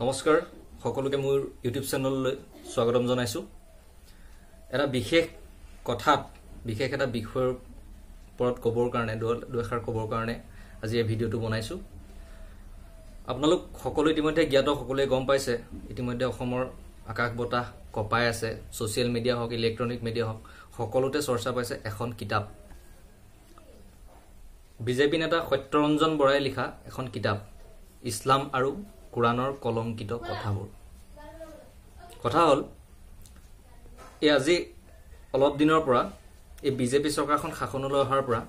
নমস্কাৰ সকলোকে মোৰ ইউটিউব চেনেললৈ স্বাগতম জনাইছো এটা বিশেষ এটা বিষয়ৰ ওপৰত কবৰ কাৰণে দুখাৰ কবৰ কাৰণে আজি এই ভিডিওটো বনাইছো আপোনালোক সকলো ইতিমধ্যে জ্ঞাত সকলোৱে গম পাইছে ইতিমধ্যে অসমৰ আকাশ বতাহ কপাই আছে সোশ্যাল মিডিয়া হক ইলেক্ট্ৰনিক মিডিয়া হক সকলোতে চৰ্চা পাইছে এখন কিতাপ বিজেপি নেতা সত্যৰঞ্জন বৰাই লিখা এখন কিতাপ ইছলাম আৰু কুৰাণৰ কলংকিত কথাবোৰ কথা হল এই আজি অলপ দিনৰ পৰা এই বিজেপি চৰকাৰখন শাসনলৈ অহাৰ পৰা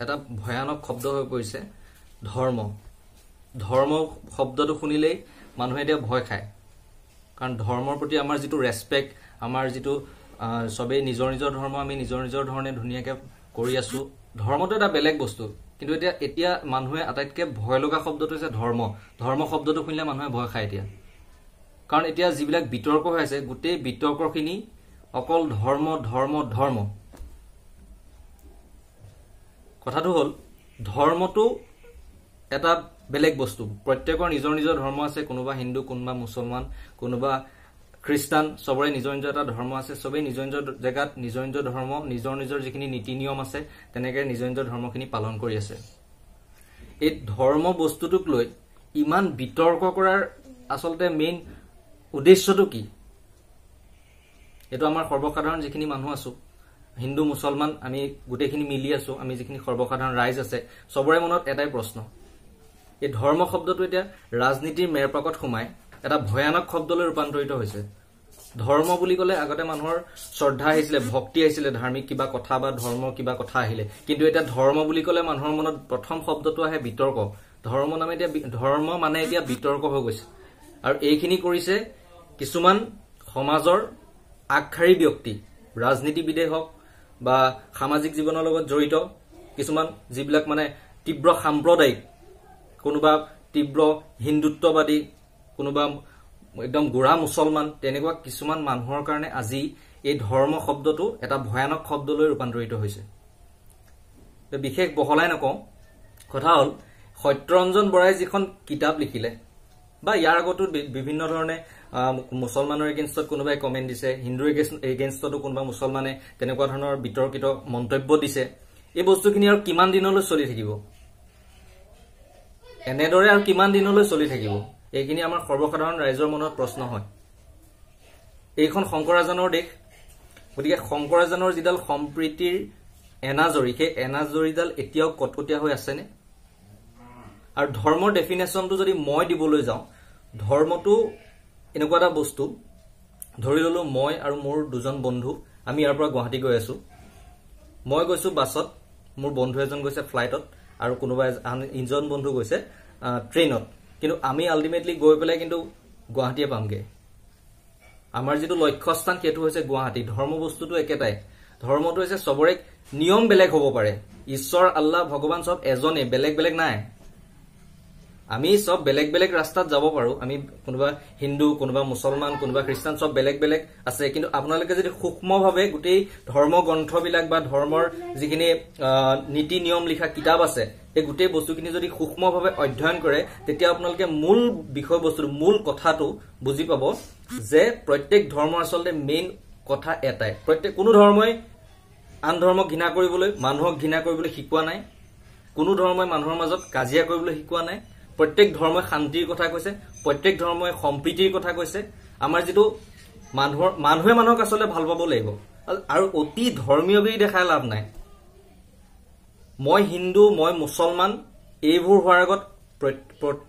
এটা ভয়ানক শব্দ হৈ পৰিছে ধৰ্ম শব্দটো শুনিলেই মানুহে এতিয়া ভয় খায় কাৰণ ধৰ্মৰ প্ৰতি আমাৰ যেটো ৰেসপেক্ট আমাৰ যেটো সবে নিজৰ ধৰ্ম আমি নিজৰ ধৰণে ধুনিয়াকে কৰি আছো ধৰ্মটো এটা বেলেগ বস্তু কিন্তু এতিয়া মানুহে আটাইতকে ভয় লগা শব্দটো হৈছে ধৰ্ম শব্দটো শুনিলে মানুহে ভয় খায় এতিয়া কাৰণ এতিয়া যিবিলাক বিতৰ্ক হৈ আছে গোটেই বিতৰ্কখিনি অকল ধৰ্ম কথাটো হল ধৰ্মটো এটা বেলেগ বস্তু প্ৰত্যেকৰ নিজৰ ধৰ্ম আছে কোনোবা হিন্দু কোনোবা মুছলমান কোনোবা খ্ৰীষ্টান সবৰে নিজৰ এটা ধৰ্ম আছে সবে নিজৰ জায়গাত নিজৰ ধৰ্ম নিজৰ যিখিনি নীতি নিয়ম আছে তেনেকৈ নিজৰ ধৰ্মখিনি পালন কৰি আছে এই ধৰ্ম বস্তুটোক লৈ ইমান বিতৰ্ক কৰাৰ আসলতে মেইন উদ্দেশ্যটো কি এটো আমাৰ সৰ্বসাধাৰণ যিখিনি মানুহ আছো হিন্দু মুছলমান আমি গুটেখিনি মিলি আছো আমি যিখিনি সৰ্বসাধাৰণ ৰাইজ আছে সবৰে মনত এটাই প্ৰশ্ন এই ধৰ্ম শব্দটো এতিয়া ৰাজনীতিৰ মেৰপাকত সোমাই এটা ভয়ানক শব্দলৈ ৰূপান্তৰিত হৈছে ধৰ্ম বুলি কলে আগতে মানুহৰ শ্ৰদ্ধা আহিছিলে ভক্তি আহিছিলে ধাৰ্মিক কিবা কথা বা ধৰ্ম কিবা কথা আহিলে কিন্তু এটা ধৰ্ম বুলি কলে মানুহৰ মনত প্ৰথম শব্দটো আহে বিতৰ্ক ধৰ্ম মানে এতিয়া বিতৰ্ক হৈ গৈছে আৰু এইখিনি কৰিছে কিছুমান সমাজৰ আগশাৰী ব্যক্তি ৰাজনীতিবিদে হওক বা সামাজিক জীৱনৰ লগত জড়িত কিছুমান যিবিলাক মানে তীব্ৰ সাম্প্ৰদায়িক কোনোবা তীব্ৰ হিন্দুত্ববাদী কোনোবা একদম গোড়া মুছলমান তেনেকুৱা কিছুমান মানুহৰ কাৰণে আজি এই ধৰ্ম শব্দটো এটা ভয়ানক শব্দলৈ ৰূপান্তৰিত হৈছে বিশেষ বহলাই নকওঁ কথা হল সত্যৰঞ্জন বৰাই যিখন কিতাপ লিখিলে বা ইয়াৰ আগতো বিভিন্ন ধৰণে মুছলমানৰ এগেইনষ্টত কোনোবাই কমেন্ট দিছে হিন্দুৰ এগেইনষ্টতো কোনোবা মুছলমানে তেনেকুৱা ধৰণৰ বিতৰ্কিত মন্তব্য দিছে এই বস্তুখিনি আৰু কিমান দিনলৈ চলি থাকিব এনেদৰে আৰু কিমান দিনলৈ চলি থাকিব এইখিনি আমাৰ সৰ্বসাধাৰণ ৰাইজৰ মনত প্ৰশ্ন হয় এইখন শংকৰাজানৰ দেশ গতিকে শংকৰাজানৰ যিডাল সম্প্ৰীতিৰ এনাজৰী সেই এনাজৰীডাল এতিয়াও কটকটীয়া হৈ আছে নে আৰু ধৰ্মৰ ডেফিনেশ্যনটো যদি মই দিবলৈ যাওঁ ধৰ্মটো এনেকুৱা এটা বস্তু ধৰি ললো মই আৰু মোৰ দুজন বন্ধু আমি ইয়াৰ পৰা গুৱাহাটী গৈ আছো মই গৈছো বাছত মোৰ বন্ধু এজন গৈছে ফ্লাইটত আৰু কোনোবা ইনজন বন্ধু গৈছে ট্ৰেইনত কিন্তু আমি আলটিমেটলি গৈ পেলাই কিন্তু গুৱাহাটীয়ে পামগে আমাৰ যেটো লক্ষ্যস্থান সেইটো হৈছে গুৱাহাটী ধৰ্ম বস্তুটো একেটাই ধৰ্মটো হৈছে সবৰে নিয়ম বেলেগ হ'ব পাৰে ঈশ্বৰ আল্লাহ ভগৱান সব এজনে বেলেগ নাই আমি সব বেলেগ ৰাস্তাত যাব পাৰো আমি কোনোবা হিন্দু কোনোবা মুছলমান কোনোবা খ্ৰীষ্টান সব বেলেগ আছে কিন্তু আপোনালোকে যদি সূক্ষ্মভাৱে গোটেই ধৰ্ম গ্ৰন্থবিলাক বা ধৰ্মৰ যিখিনি নীতি নিয়ম লিখা কিতাপ আছে এই গোটেই বস্তুখিনি যদি সূক্ষ্মভাৱে অধ্যয়ন কৰে তেতিয়া আপোনালোকে মূল বিষয়বস্তু মূল কথাটো বুজি পাব যে প্ৰত্যেক ধৰ্মৰ আসলতে মেইন কথা এটাই প্ৰত্যেক কোনো ধৰ্মই আন ধৰ্মক ঘৃণা কৰিবলৈ মানুহক ঘৃণা কৰিবলৈ শিকোৱা নাই কোনো ধৰ্মই মানুহৰ মাজত কাজিয়া কৰিবলৈ শিকোৱা নাই প্ৰত্যেক ধৰ্মই শান্তিৰ কথা কৈছে প্ৰত্যেক ধৰ্মই সম্প্ৰীতিৰ কথা কৈছে আমাৰ যেটো মানুহে মানুহক আসলে ভাল পাব লাগিব আৰু অতি ধৰ্মীয়গিৰি দেখাই লাভ নাই মই হিন্দু মই মুছলমান এইবোৰ হোৱাৰ আগত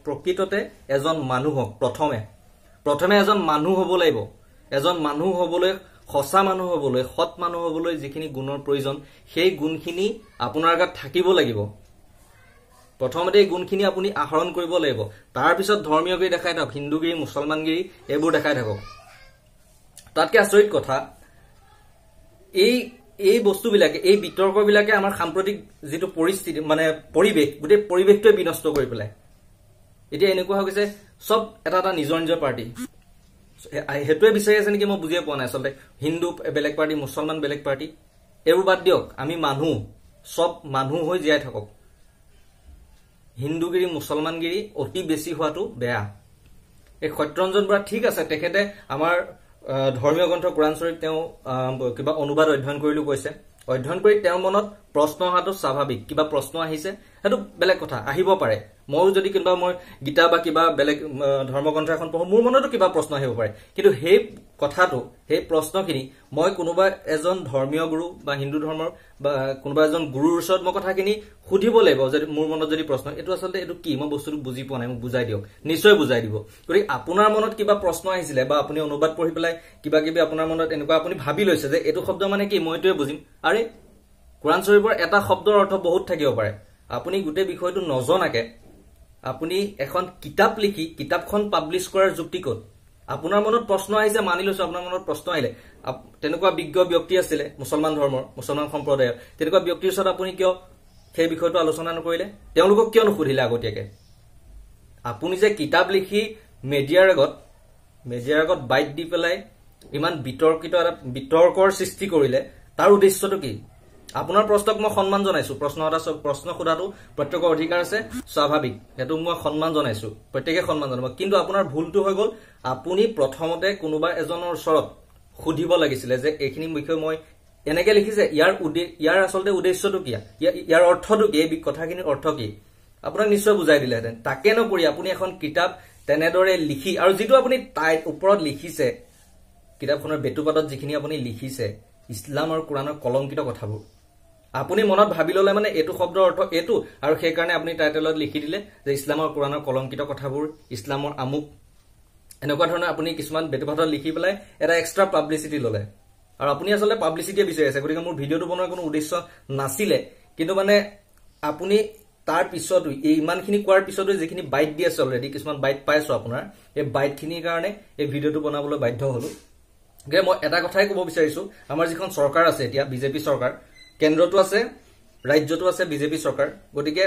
প্ৰকৃততে এজন মানুহক প্ৰথমে এজন মানুহ হ'ব লাগিব এজন মানুহ হ'বলৈ সঁচা মানুহ হ'বলৈ সৎ মানুহ হ'বলৈ যিখিনি গুণৰ প্ৰয়োজন সেই গুণখিনি আপোনাৰ গাত থাকিব লাগিব প্ৰথমতে এই গুণখিনি আপুনি আহৰণ কৰিব লাগিব তাৰ পিছত ধৰ্মীয়গিৰি দেখাই থাকক হিন্দুগিৰি মুছলমানগিৰি এইবোৰ দেখাই থাকক তাতকে আচৰিত কথা এই বস্তুবিলাকে এই বিতৰ্কবিলাকে আমাৰ সাম্প্ৰতিক যেটো পৰিস্থিতি মানে পৰিবেশ গোটেই পৰিবেশটোৱে বিনষ্ট কৰি পেলাই এতিয়া এনেকুৱা হৈ গৈছে সব এটা নিজৰ পাৰ্টি হেতুৱে বিচাৰি আছে নেকি মই বুজিয়ে পোৱা নাই আসলে হিন্দু বেলেগ পাৰ্টি মুছলমান বেলেগ পাৰ্টি এইবোৰ বাদ দিয়ক আমি মানুহ সব মানুহ হৈ জীয়াই থাকক হিন্দুগিৰি মুছলমানগিৰি অতি বেছি হোৱাটো বেয়া এই সত্যৰঞ্জন বৰা ঠিক আছে তেখেতে আমাৰ ধৰ্মীয় গ্ৰন্থ কুৰাণ শৰীফ তেওঁ কিবা অনুবাদ অধ্যয়ন কৰিলো কৈছে অধ্যয়ন কৰি তেওঁৰ মনত প্ৰশ্ন অহাটো স্বাভাৱিক কিবা প্ৰশ্ন আহিছে হেতু বেলেগ কথা আহিব পাৰে মই যদি কিবা মই গীতা বা কিবা বেলেগ ধৰ্মগ্ৰন্থ এখন পঢ়ো মোৰ মনতো কিবা প্ৰশ্ন আহিব পাৰে কিন্তু সেই কথাটো সেই প্ৰশ্নখিনি মই কোনোবা এজন ধৰ্মীয় গুৰু বা হিন্দু ধৰ্মৰ বা কোনোবা এজন গুৰুৰ ওচৰত মই কথাখিনি সুধিব লাগিব যদি মোৰ মনত যদি প্ৰশ্ন এটো আসলে এটো কি মই বস্তুটো বুজি পোৱা নাই মোক বুজাই দিয়ক নিশ্চয় বুজাই দিব গৰি আপোনাৰ মনত কিবা প্ৰশ্ন আহিছিলে বা আপুনি অনুবাদ পঢ়ি পেলাই কিবা কিবি আপোনাৰ মনত এনেকুৱা আপুনি ভাবি লৈছে যে এটো শব্দ মানে কি মইটোৱে বুজিম আৰে কুৰাণ শৰীফৰ এটা শব্দৰ অৰ্থ বহুত থাকিব পাৰে আপুনি গুটে বিষয়টো নজনাকে আপুনি এখন কিতাপ লিখি কিতাপখন পাবলিশ কৰাৰ যুক্তি ক'ত আপোনাৰ মনত প্ৰশ্ন আহিছে মানি লৈছো আপোনাৰ মনত প্ৰশ্ন আহিলে তেনেকুৱা বিজ্ঞ ব্যক্তি আছিল মুছলমান ধৰ্মৰ মুছলমান সম্প্ৰদায়ৰ তেনেকুৱা ব্যক্তিৰ ওচৰত আপুনি কিয় সেই বিষয়টো আলোচনা নকৰিলে তেওঁলোকক কিয় নুখুধিলে আগতীয়াকে আপুনি যে কিতাপ লিখি মিডিয়াৰ আগত বাইট দি পেলাই ইমান বিতৰ্কৰ সৃষ্টি কৰিলে তাৰ উদ্দেশ্যটো কি আপোনাৰ প্ৰশ্নক মই সন্মান জনাইছো প্ৰশ্ন খুদাটো প্ৰত্যেকৰ অধিকাৰ আছে স্বাভাৱিক এটো মই সন্মান জনাইছো প্ৰত্যেকে সন্মান জনাব কিন্তু আপোনাৰ ভুলটো হৈ গল আপুনি প্ৰথমতে কোনোবা এজনৰ ওচৰত খুধিব লাগিছিল যে এইখিনি বিষয় মই এনেকে লিখিছে ইয়াৰ আসলতে উদ্দেশ্যটো কি ইয়াৰ অৰ্থটো কি এই কথাখিনিৰ অৰ্থ কি আপোনাক নিশ্চয় বুজাই দিলেহেঁতেন তাকে নকৰি আপুনি এখন কিতাপ তেনেদৰে লিখি আৰু যেটো আপুনি তাই ওপৰত লিখিছে কিতাপখনৰ বেতুপাতত যিখিনি আপুনি লিখিছে ইছলাম আৰু কুৰাণৰ কলংকিত কথাবোৰ আপুনি মনত ভাবি ললে মানে এটো শব্দৰ অৰ্থ এটো আৰু সেই কাৰণে আপুনি টাইটেলত লিখি দিলে যে ইছলাম আৰু কুৰাণৰ কলংকিত কথাবোৰ ইছলামৰ আমুক এনেকুৱা ধৰণৰ আপুনি কিছুমান বেতুপাতত লিখি পেলাই এটা এক্সট্ৰা পাবলিসিটি ললে আৰু আপুনি আসলে পাবলিসিটি বিচাৰি আছে গতিকে মোৰ ভিডিওটো বনোৱাৰ কোনো উদ্দেশ্য নাছিলে কিন্তু মানে আপুনি তাৰ পিছতো এই ইমানখিনি কোৱাৰ পিছতো যিখিনি বাইট দি আছে অলৰেডি কিছুমান বাইট পাইছো আপোনাৰ এই বাইটখিনিৰ কাৰণে এই ভিডিওটো বনাবলৈ বাধ্য হলো গে মই এটা কথাই ক'ব বিচাৰিছো আমাৰ যিখন চৰকাৰ আছে এতিয়া বিজেপি চৰকাৰ কেন্দ্ৰটো আছে ৰাজ্যটো আছে বিজেপি চৰকাৰ গতিকে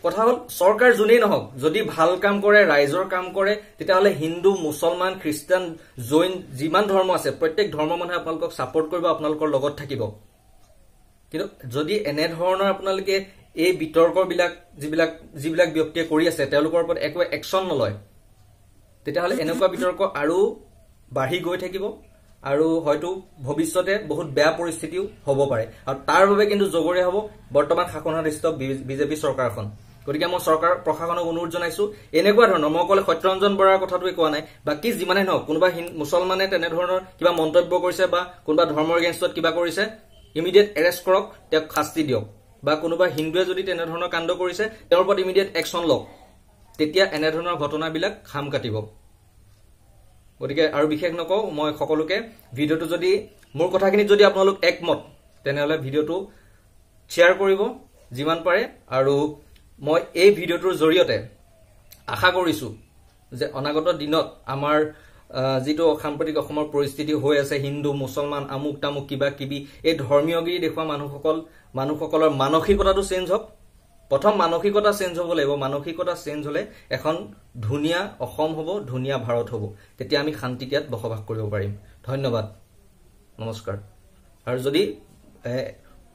কথা হল সৰকাৰ জুনেই নহক যদি ভাল কাম কৰে ৰাইজৰ কাম কৰে তেতিয়াহলে হিন্দু মুছলমান খ্ৰীষ্টান জৈন যিমান ধৰ্ম আছে প্ৰত্যেক ধৰ্ম মানুহে আপোনালোকক সাপোৰ্ট কৰিব আপোনালোকৰ লগত থাকিব কিন্তু যদি এনে ধৰণৰ আপোনালোকে এই বিতৰ্কৰ বিলাক যিবিলাক ব্যক্তিয়ে কৰি আছে তেওঁলোকৰ ওপৰত একো একচন নলয় তেতিয়াহলে এনেকুৱা বিতৰ্ক আৰু বাঢ়ি গৈ থাকিব আৰু হয়তো ভৱিষ্যতে বহুত বেয়া পৰিস্থিতিও হ'ব পাৰে আৰু তাৰ বাবে কিন্তু জগৰীয়া হ'ব বৰ্তমান শাসনাধিষ্ঠ বিজেপি চৰকাৰখন গতিকে মই চৰকাৰ প্ৰশাসনক অনুৰোধ জনাইছো এনেকুৱা ধৰণৰ মই কলে সত্যৰঞ্জন বৰাৰ কথাটোৱে কোৱা নাই বাকি যিমানে নহওক কোনোবা মুছলমানে তেনে ধৰণৰ কিবা মন্তব্য কৰিছে বা কোনোবা ধৰ্মৰ এগেইনষ্টত কিবা কৰিছে ইমিডিয়েট এৰেষ্ট কৰক তেওঁক শাস্তি দিয়ক বা কোনোবা হিন্দুৱে যদি তেনে ধৰণৰ কাণ্ড কৰিছে তেওঁৰ ওপৰত ইমিডিয়েট একচন লওক তেতিয়া এনে ধৰণৰ ঘটনাবিলাক খাম কাটিব গতিকে আৰু বিশেষ নকও মই সকলোকে ভিডিওটো যদি মোৰ কথাখিনি যদি আপোনালোক একমত তেনেহলে ভিডিওটো শেয়াৰ কৰিব যিমান পাৰে আৰু মই এই ভিডিওটোৰ জৰিয়তে আশা কৰিছো যে অনাগত দিনত আমাৰ যেটো সাম্প্ৰতিক অসমৰ পৰিস্থিতি হৈ আছে হিন্দু মুছলমান আমুক তামুক কিবা কিবি এই ধৰ্মীয়গিৰি দেখুৱা মানুহসকলৰ মানসিকতাটো চেঞ্জ হওক প্ৰথম মানসিকতা চেঞ্জ হ'ব লাগিব মানসিকতা চেঞ্জ হলে এখন ধুনিয়া অসম হ'ব ধুনিয়া ভাৰত হ'ব তেতিয়া আমি শান্তিত বসবাস কৰিব পাৰিম ধন্যবাদ নমস্কাৰ আৰু যদি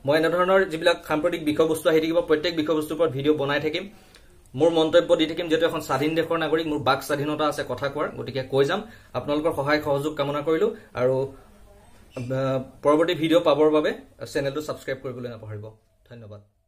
মই এনে ধৰণৰ যিবিলাক সাম্প্ৰতিক বিষয়বস্তু আহি থাকিব প্ৰত্যেক বিষয়বস্তুৰ ওপৰত ভিডিও বনাই থাকিম মোৰ মন্তব্য দি থাকিম যেটো এখন স্বাধীন দেশৰ নাগৰিক মোৰ বাক স্বাধীনতা আছে কথা কোৱাৰ গতিকে কৈ যাম আপোনালোকৰ সহায় সহযোগ কামনা কৰিলো আৰু পৰৱৰ্তী ভিডিও পাবৰ বাবে চেনেলটো সাবস্ক্ৰাইব কৰিবলৈ নাপাহৰিব ধন্যবাদ